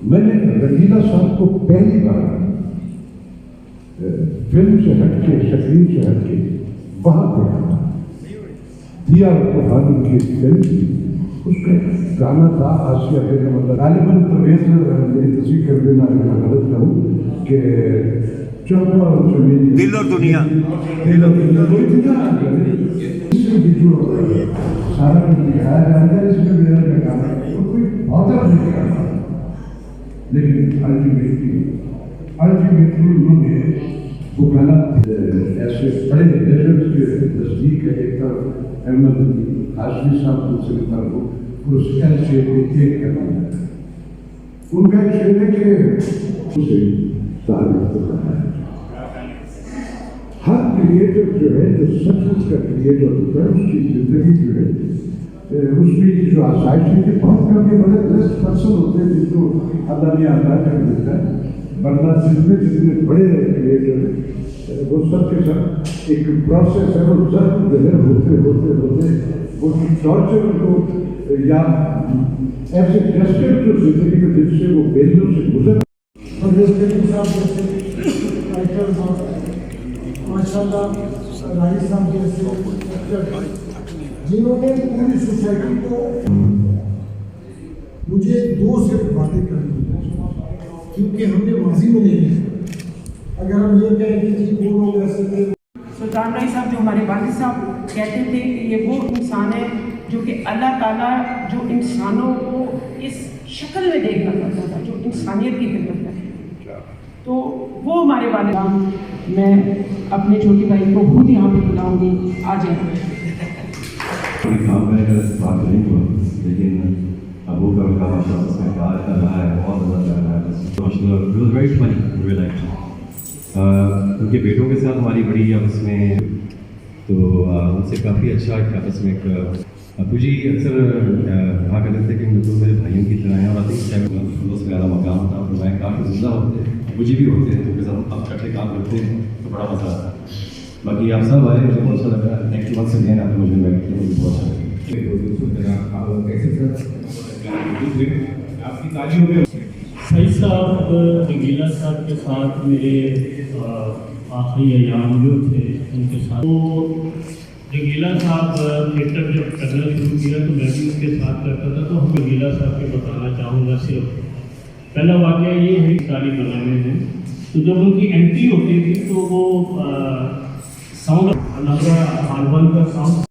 میں نے رنگیلا صاحب کو پہلی بار فلم سے ہٹ کے شکریل سے ہٹ کے وہاں دیکھا تھا. دیا قربانی کی فلم تھی, اس کا گانا تھا آسیہ کا مطلب غالباً پرویز میری تصویر کر دینا اگر غلط نہ ہو کہ چوپا اور چمیلی دل اور دنیا کوئی تھی نا اس میں جو سارا کچھ دکھایا جاتا ہے اس میں میرا میں گانا کوئی بہت نہیں گانا, لیکن الٹیمیٹلی انہوں نے وہ گانا ایسے بڑے لیجنڈس کے نزدیک ہے. ایک طرف احمد ہاشمی صاحب دوسری طرف وہ پرسکل سے ایک کرنا ہے. ان کا ایک شعر ہے کہ اسے تعریف کرنا ہے. ہر کریٹر جو ہے جو سچ مچ کا کریٹر ہوتا ہے اس کی زندگی جو ہے اس میں جو آسائشیں کے بہت کم کے بڑے دست پرسن ہوتے ہیں جن کو اللہ نے عطا کر دیتا ہے. ورنہ جتنے بڑے کریٹر وہ سب کے ساتھ ایک پروسیس ہے, وہ زخم جو ہے ہوتے ہوتے ہوتے وہ ٹارچر کو یا ایسے ٹیسٹر جو زندگی میں جن سے وہ بیلوں سے گزر ماشاء اللہ راہی صاحب جیسے جنہوں نے پوری سوسائٹی کو مجھے دو صرف باتیں کرنی کیونکہ ہم نے ماضی میں نہیں ہے. اگر ہم یہ کہیں کہ جی وہ لوگ ایسے تھے. سلطان راہی صاحب جو ہمارے والد صاحب کہتے تھے کہ یہ وہ انسان ہے جو کہ اللہ تعالیٰ جو انسانوں کو اس شکل میں دیکھنا چاہتا تھا جو انسانیت کی خدمت ہے, تو وہ ہمارے والد. میں اپنے چھوٹے بھائی کو خود یہاں پہ بلاؤں گی, آ جائیں. کام کا بات نہیں ہوا لیکن ابو کا کام اس میں کار کر رہا ہے, بہت مزہ کر رہا ہے. ویری فنی ریئل ایکچولی ان کے بیٹوں کے ساتھ ہماری بڑی آپس میں, تو ان سے کافی اچھا آپس میں ایک ابو جی اکثر کہا کرتے تھے کہ بالکل میرے بھائیوں کی طرح ہیں, اور آتی اس میں زیادہ مقام تھا تو میں کافی زندہ ہوتے ہیں. ابو جی بھی ہوتے ہیں تو ان کے ساتھ آپ اکٹھے کام کرتے ہیں تو بڑا مزہ آتا ہے. باقی آپ سب آئے مجھے بہت اچھا لگا. تھینک یو ونس اگین, آپ نے مجھے انوائٹ کیا, مجھے بہت اچھا لگا. آپ کی تعلیم میں سعید صاحب رنگیلا صاحب کے ساتھ میرے آخری ایام جو تھے ان کے ساتھ, تو رنگیلا صاحب تھیٹر جب کرنا شروع کیا تو میں بھی اس کے ساتھ کرتا تھا. تو ہم رنگیلا صاحب کے بتانا چاہوں گا صرف پہلا واقعہ یہ ہے ساری بنانے میں. تو جب ان کی انٹری ہوتی تھی تو وہ ساؤنڈ البم کا ساؤنڈ